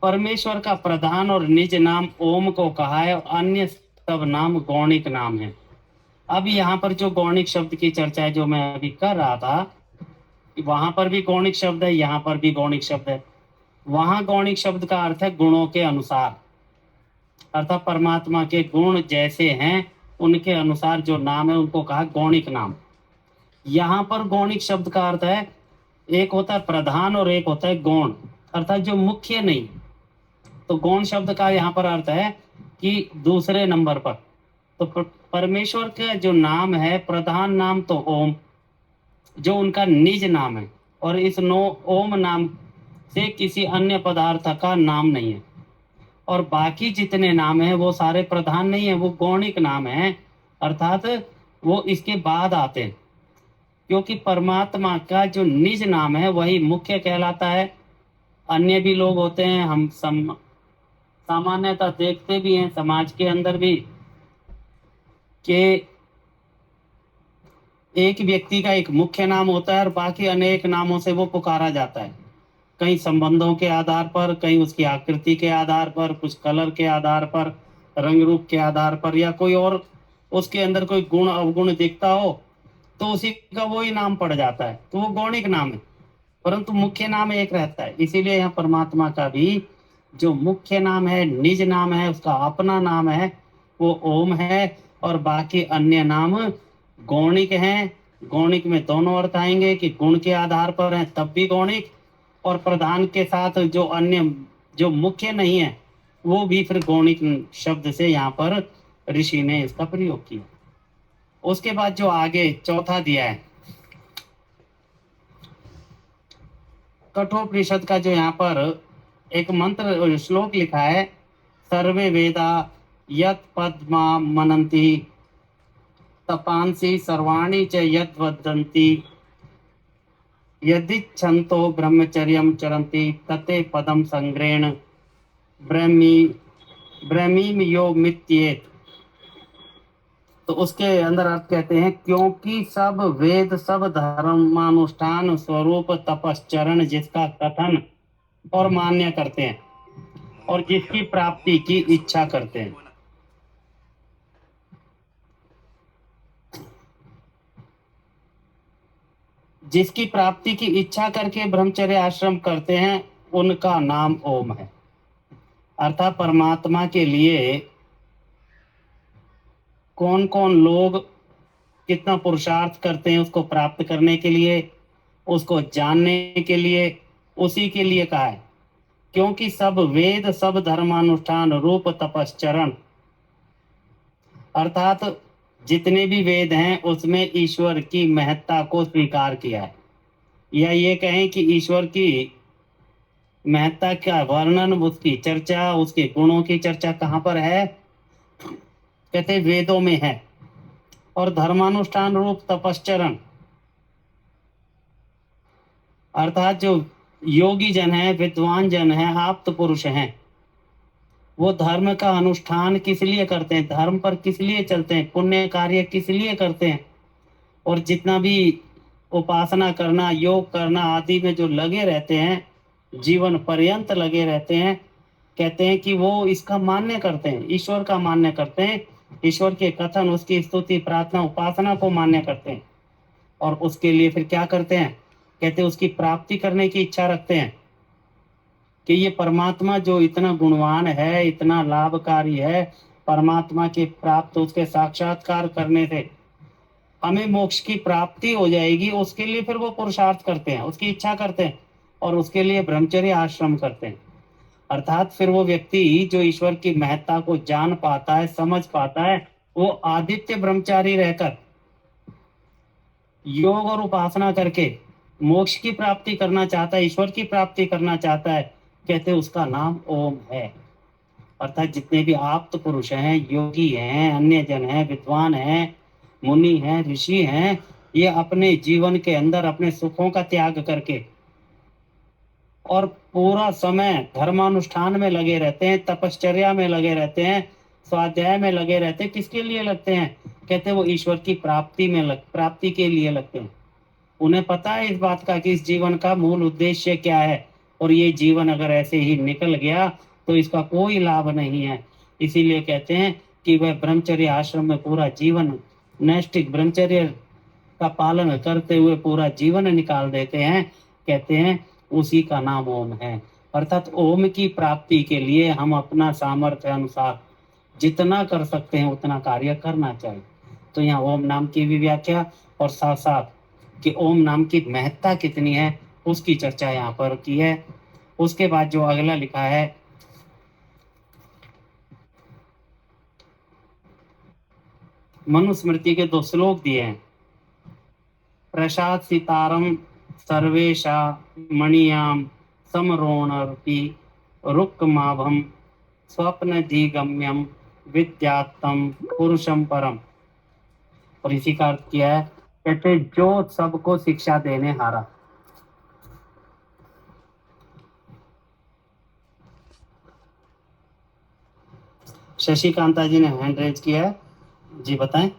परमेश्वर का प्रधान और निज नाम ओम को कहा है और अन्य सब नाम गौणिक नाम है। अब यहाँ पर जो गौणिक शब्द की चर्चा है जो मैं अभी कर रहा था, वहां पर भी गौणिक शब्द है, यहाँ पर भी गौणिक शब्द है। वहां गौणिक शब्द का अर्थ है गुणों के अनुसार, अर्थात परमात्मा के गुण जैसे हैं उनके अनुसार जो नाम है उनको कहा गौणिक नाम। यहाँ पर गौणिक शब्द का अर्थ है, एक होता है प्रधान और एक होता है गौण, अर्थात जो मुख्य नहीं। तो गौण शब्द का यहाँ पर अर्थ है कि दूसरे नंबर पर। तो परमेश्वर का जो नाम है, प्रधान नाम तो ओम, जो उनका निज नाम है, और इस ओम नाम से किसी अन्य पदार्थ का नाम नहीं है। और बाकी जितने नाम हैं वो सारे प्रधान नहीं है, वो गौणिक नाम है, अर्थात वो इसके बाद आते हैं। क्योंकि परमात्मा का जो निज नाम है वही मुख्य कहलाता है। अन्य भी लोग होते हैं, हम सामान्यतः देखते भी हैं समाज के अंदर भी कि एक व्यक्ति का एक मुख्य नाम होता है और बाकी अनेक नामों से वो पुकारा जाता है, कहीं संबंधों के आधार पर, कहीं उसकी आकृति के आधार पर, कुछ कलर के आधार पर, रंग रूप के आधार पर, या कोई और उसके अंदर कोई गुण अवगुण दिखता हो तो उसी का वही नाम पड़ जाता है, तो वो गौणिक नाम है, परंतु मुख्य नाम एक रहता है। इसीलिए यहाँ परमात्मा का भी जो मुख्य नाम है, निज नाम है, उसका अपना नाम है, वो ओम है, और बाकी अन्य नाम गौणिक हैं। गौणिक में दोनों अर्थ आएंगे कि गुण के आधार पर है तब भी गौणिक, और प्रधान के साथ जो अन्य जो मुख्य नहीं है वो भी फिर गौणिक शब्द से यहाँ पर ऋषि ने इसका प्रयोग किया। उसके बाद जो आगे चौथा दिया है कठोपनिषद का, जो यहाँ पर एक मंत्र श्लोक लिखा है, सर्वे वेदा यत् पद्मा मनन्ति तपांसि सर्वाणि च यत् वदन्ति यदिच्छन्तो ब्रह्मचर्यं चरन्ति तते पदम संग्रेण ब्रह्मी ब्रह्मीम यो मित्येत। तो उसके अंदर अर्थ कहते हैं, क्योंकि सब वेद सब धर्मानुष्ठान स्वरूप तपश्चरण जिसका कथन और मान्य करते हैं और जिसकी प्राप्ति की इच्छा करते हैं। जिसकी प्राप्ति की इच्छा करके ब्रह्मचर्य आश्रम करते हैं उनका नाम ओम है। अर्थात परमात्मा के लिए कौन कौन लोग कितना पुरुषार्थ करते हैं उसको प्राप्त करने के लिए, उसको जानने के लिए, उसी के लिए कहा है। क्योंकि सब वेद सब धर्मानुष्ठान रूप तपश्चरण, अर्थात जितने भी वेद हैं उसमें ईश्वर की महत्ता को स्वीकार किया है, या ये कहें कि ईश्वर की महत्ता का वर्णन, उसकी चर्चा, उसके गुणों की चर्चा कहाँ पर है? कहते वेदों में है। और धर्मानुष्ठान रूप तपश्चरण, अर्थात जो योगी जन है, विद्वान जन है, आप्त पुरुष हैं, वो धर्म का अनुष्ठान किस लिए करते हैं, धर्म पर किस लिए चलते हैं, पुण्य कार्य किस लिए करते हैं, और जितना भी उपासना करना, योग करना आदि में जो लगे रहते हैं, जीवन पर्यंत लगे रहते हैं, कहते हैं कि वो इसका मान्य करते हैं, ईश्वर का मान्य करते हैं, ईश्वर के कथन, उसकी स्तुति, प्रार्थना, उपासना को मान्य करते हैं। और उसके लिए फिर क्या करते हैं? कहते हैं उसकी प्राप्ति करने की इच्छा रखते हैं कि ये परमात्मा जो इतना गुणवान है, इतना लाभकारी है, परमात्मा के प्राप्त, उसके साक्षात्कार करने से हमें मोक्ष की प्राप्ति हो जाएगी। उसके लिए फिर वो पुरुषार्थ करते हैं, उसकी इच्छा करते हैं और उसके लिए ब्रह्मचर्य आश्रम करते हैं। अर्थात फिर वो व्यक्ति जो ईश्वर की महत्ता को जान पाता है, समझ पाता है, वो आदित्य ब्रह्मचारी रहकर योग और उपासना करके मोक्ष की प्राप्ति करना चाहता है, ईश्वर की प्राप्ति करना चाहता है, कहते हैं उसका नाम ओम है। अर्थात जितने भी आप्त पुरुष हैं, योगी हैं, अन्य जन हैं, विद्वान हैं, मुनि हैं, ऋषि हैं, ये अपने जीवन के अंदर अपने सुखों का त्याग करके और पूरा समय धर्मानुष्ठान में लगे रहते हैं, तपश्चर्या में लगे रहते हैं, स्वाध्याय में लगे रहते हैं। किसके लिए लगते हैं? कहते हैं वो ईश्वर की प्राप्ति के लिए लगते हैं। उन्हें पता है इस बात का कि इस जीवन का मूल उद्देश्य क्या है, और ये जीवन अगर ऐसे ही निकल गया तो इसका कोई लाभ नहीं है। इसीलिए कहते हैं कि वह ब्रह्मचर्य आश्रम में पूरा जीवन, नैष्ठिक ब्रह्मचर्य का पालन करते हुए पूरा जीवन निकाल देते हैं। कहते हैं उसी का नाम ओम है। अर्थात ओम की प्राप्ति के लिए हम अपना सामर्थ्य अनुसार जितना कर सकते हैं उतना कार्य करना चाहिए। तो यहाँ ओम नाम की भी व्याख्या और साथ साथ कि ओम नाम की महत्ता कितनी है उसकी चर्चा यहाँ पर की है। उसके बाद जो अगला लिखा है, मनुस्मृति के 2 श्लोक दिए हैं। प्रसाद सितारम सर्वेशा मणियाम समरोणर्पि रुक्माभम स्वप्न दिगम्यम विद्यात्म पुरुषम परम। और इसी का अर्थ किया है, कहते जो सबको शिक्षा देने हारा। शशिकांता जी ने हैंड रेज किया है, जी बताएं।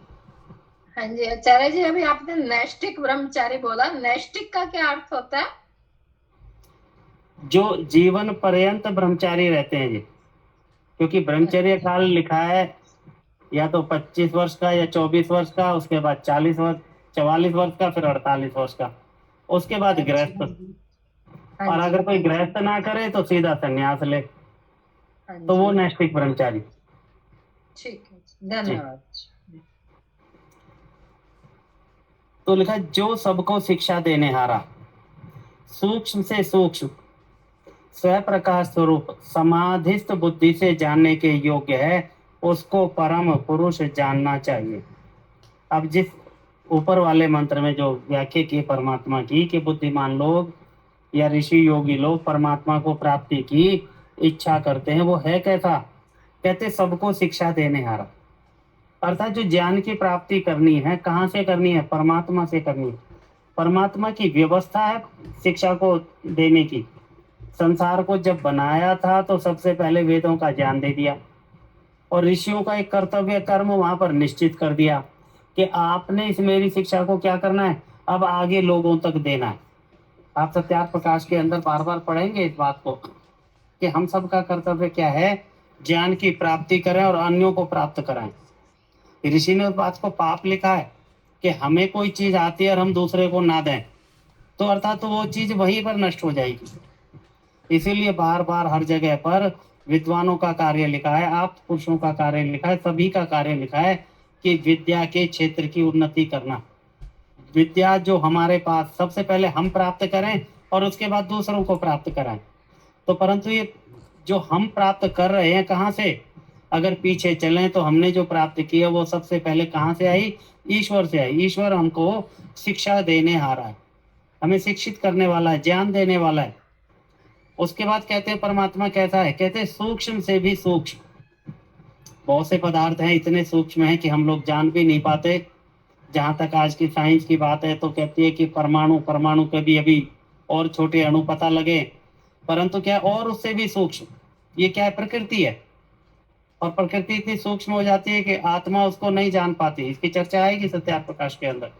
हाँ जी आचार्य जी, अभी आपने नैष्ठिक ब्रह्मचारी बोला, नैष्ठिक का क्या अर्थ होता है? जो जीवन पर्यंत ब्रह्मचारी रहते हैं जी, क्योंकि ब्रह्मचर्य काल लिखा है या तो 25 वर्ष का या 24 वर्ष का, उसके बाद 40 वर्ष, 44 वर्ष का, फिर 48 वर्ष का, उसके बाद गृहस्थ। और अगर कोई गृहस्थ ना करे तो सीधा संन्यास ले, तो वो नैष्ठिक ब्रह्मचारी। ठीक है, धन्यवाद। तो लिखा जो सबको शिक्षा देने हारा, सूक्ष्म से सूक्ष्म स्वप्रकाश स्वरूप समाधिस्थ बुद्धि से जानने के योग्य है, उसको परम पुरुष जानना चाहिए। अब जिस ऊपर वाले मंत्र में जो व्याख्या की परमात्मा की कि बुद्धिमान लोग या ऋषि योगी लोग परमात्मा को प्राप्ति की इच्छा करते हैं, वो है कैसा? कहते सबको शिक्षा देने हारा। अर्थात जो ज्ञान की प्राप्ति करनी है, कहाँ से करनी है? परमात्मा से करनी है। परमात्मा की व्यवस्था है शिक्षा को देने की, संसार को जब बनाया था तो सबसे पहले वेदों का ज्ञान दे दिया और ऋषियों का एक कर्तव्य कर्म वहां पर निश्चित कर दिया कि आपने इस मेरी शिक्षा को क्या करना है, अब आगे लोगों तक देना है। आप सत्यार्थ प्रकाश के अंदर बार बार पढ़ेंगे इस बात को कि हम सबका कर्तव्य क्या है, ज्ञान की प्राप्ति करें और अन्यों को प्राप्त कराएं। ऋषि ने उस बात को पाप लिखा है कि हमें कोई चीज आती है और हम दूसरे को ना दें, तो अर्थात तो वो चीज वहीं पर नष्ट हो जाएगी। इसीलिए बार बार हर जगह पर विद्वानों का कार्य लिखा है, आप पुरुषों का कार्य लिखा है, सभी का कार्य लिखा है कि विद्या के क्षेत्र की उन्नति करना। विद्या जो हमारे पास सबसे पहले हम प्राप्त करें और उसके बाद दूसरों को प्राप्त कराएं। तो परंतु ये जो हम प्राप्त कर रहे हैं कहाँ से, अगर पीछे चलें तो हमने जो प्राप्त किया वो सबसे पहले कहाँ से आई, ईश्वर से आई। ईश्वर हमको शिक्षा देने आ रहा है, हमें शिक्षित करने वाला है, ज्ञान देने वाला है। उसके बाद कहते हैं परमात्मा कैसा है, कहते हैं सूक्ष्म से भी सूक्ष्म। बहुत से पदार्थ हैं इतने सूक्ष्म हैं कि हम लोग जान भी नहीं पाते। जहां तक आज की साइंस की बात है तो कहती है कि परमाणु के भी अभी और छोटे अणु पता लगे, परंतु क्या और उससे भी सूक्ष्म ये क्या है, प्रकृति है। और प्रकृति इतनी सूक्ष्म हो जाती है कि आत्मा उसको नहीं जान पाती। इसकी चर्चा आएगी सत्यार्थ प्रकाश के अंदर।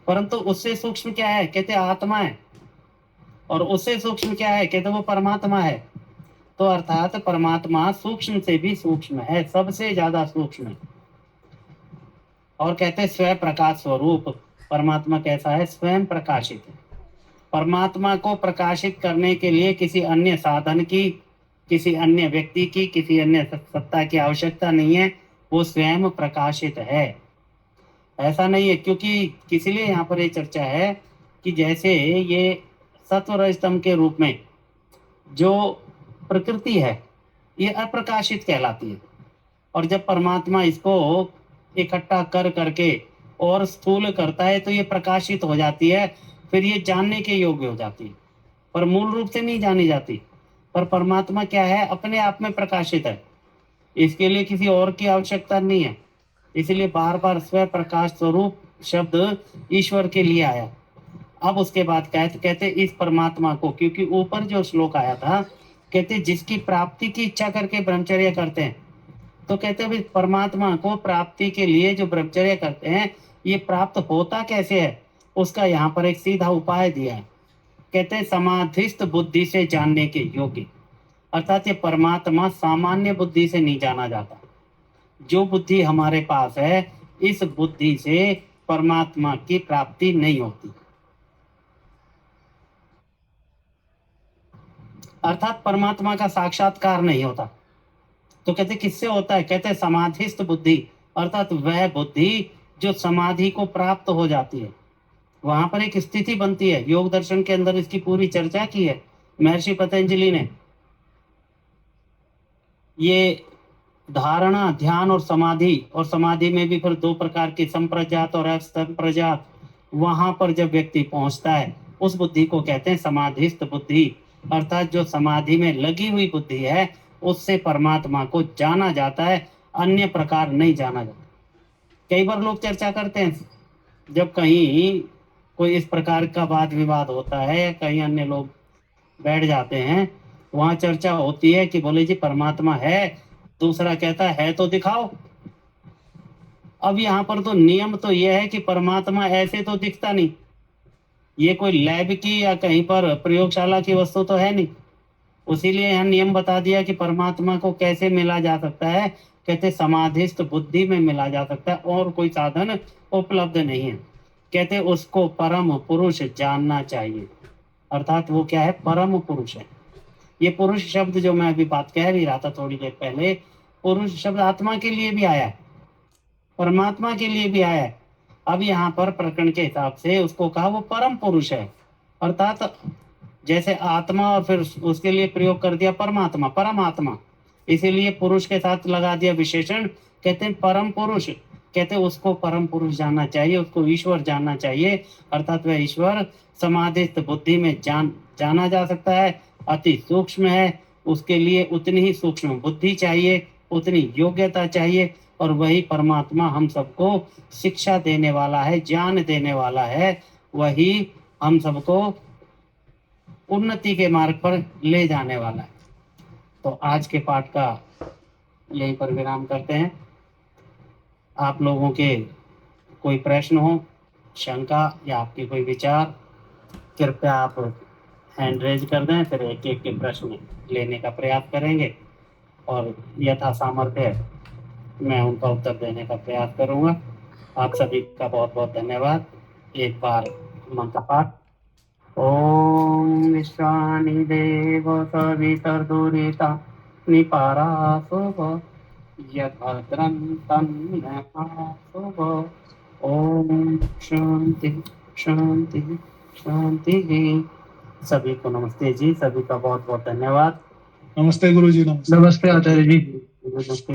परंतु उससे सूक्ष्म क्या है, कहते आत्मा है। और उससे सूक्ष्म क्या है, कहते वो परमात्मा है। तो अर्थात परमात्मा सूक्ष्म से भी सूक्ष्म है, सबसे ज्यादा सूक्ष्म है। और कहते हैं स्वयं प्रकाश स्वरूप। परमात्मा कैसा है, स्वयं प्रकाशित है। परमात्मा को प्रकाशित करने के लिए किसी अन्य साधन की, किसी अन्य व्यक्ति की, किसी अन्य सत्ता की आवश्यकता नहीं है, वो स्वयं प्रकाशित है। ऐसा नहीं है, क्योंकि किसी लिए यहाँ पर ये चर्चा है कि जैसे ये सत्व रजतम के रूप में जो प्रकृति है ये अप्रकाशित कहलाती है, और जब परमात्मा इसको इकट्ठा कर करके और स्थूल करता है तो ये प्रकाशित हो जाती है, फिर ये जानने के योग्य हो जाती है, पर मूल रूप से नहीं जानी जाती। पर परमात्मा क्या है, अपने आप में प्रकाशित है, इसके लिए किसी और की आवश्यकता नहीं है। इसलिए बार बार स्व प्रकाश स्वरूप शब्द ईश्वर के लिए आया। अब उसके बाद कहते इस परमात्मा को, क्योंकि ऊपर जो श्लोक आया था कहते जिसकी प्राप्ति की इच्छा करके ब्रह्मचर्य करते हैं, तो कहते हैं परमात्मा को प्राप्ति के लिए जो ब्रह्मचर्य करते हैं ये प्राप्त होता कैसे है, उसका यहाँ पर एक सीधा उपाय दिया है। कहते हैं समाधिस्थ बुद्धि से जानने के योग्य। अर्थात ये परमात्मा सामान्य बुद्धि से नहीं जाना जाता। जो बुद्धि हमारे पास है इस बुद्धि से परमात्मा की प्राप्ति नहीं होती। अर्थात परमात्मा का साक्षात्कार नहीं होता। तो कहते किससे होता है, कहते समाधिस्थ बुद्धि, अर्थात वह बुद्धि जो समाधि को प्राप्त हो जाती है, वहां पर एक स्थिति बनती है। योग दर्शन के अंदर इसकी पूरी चर्चा की है महर्षि पतंजलि ने। ये धारणा, ध्यान और समाधि में भी फिर दो प्रकार की संप्रजात और असंप्रजात। वहां पर जब व्यक्ति पहुंचता है उस बुद्धि को कहते हैं समाधिस्थ बुद्धि, अर्थात जो समाधि में लगी हुई बुद्धि है उससे परमात्मा को जाना जाता है, अन्य प्रकार नहीं जाना जाता। कई बार लोग चर्चा करते हैं, जब कहीं कोई इस प्रकार का वाद विवाद होता है, कहीं अन्य लोग बैठ जाते हैं, वहां चर्चा होती है कि बोले जी परमात्मा है, दूसरा कहता है तो दिखाओ। अब यहाँ पर तो नियम तो यह है कि परमात्मा ऐसे तो दिखता नहीं, ये कोई लैब की या कहीं पर प्रयोगशाला की वस्तु तो है नहीं। उसीलिए यहाँ नियम बता दिया कि परमात्मा को कैसे मिला जा सकता है, कहते समाधिस्थ बुद्धि में मिला जा सकता है, और कोई साधन उपलब्ध नहीं है। कहते उसको परम पुरुष जानना चाहिए, अर्थात वो क्या है, परम पुरुष है। ये पुरुष शब्द जो मैं अभी बात कह भी रहा था थोड़ी देर पहले, पुरुष शब्द आत्मा के लिए भी आया है, परमात्मा के लिए भी आया है। अब यहाँ पर प्रकरण के हिसाब से उसको कहा वो परम पुरुष है, अर्थात जैसे आत्मा और फिर उसके लिए प्रयोग कर दिया परमात्मा, परमात्मा, इसीलिए पुरुष के साथ लगा दिया विशेषण, कहते हैं परम पुरुष। कहते हैं उसको परम पुरुष जानना चाहिए, उसको ईश्वर जानना चाहिए, अर्थात वह ईश्वर समाधिस्थ बुद्धि में जाना जा सकता है, अति सूक्ष्म है, उसके लिए उतनी ही सूक्ष्म बुद्धि चाहिए, उतनी योग्यता चाहिए, और वही परमात्मा हम सबको शिक्षा देने वाला है, ज्ञान देने वाला है, वही हम सबको उन्नति के मार्ग पर ले जाने वाला है। तो आज के पाठ का यहीं पर विराम करते हैं। आप लोगों के कोई प्रश्न हो, शंका या आपके कोई विचार, कृपया आप हैंड रेज कर दें, फिर एक एक के प्रश्न लेने का प्रयास करेंगे और यथा सामर्थ्य मैं उनका उत्तर देने का प्रयास करूंगा। आप सभी का बहुत बहुत धन्यवाद। एक बार मंत्र पाठ। ओम विश्वानि देव सवितर्दुरिता निपारासुभ यद्भद्रं तन्नमासुभ। ओम शांति शांति शांति। सभी को नमस्ते जी, सभी का बहुत बहुत धन्यवाद। नमस्ते गुरुजी। नमस्ते। नमस्ते आचार्य जी। नमस्ते।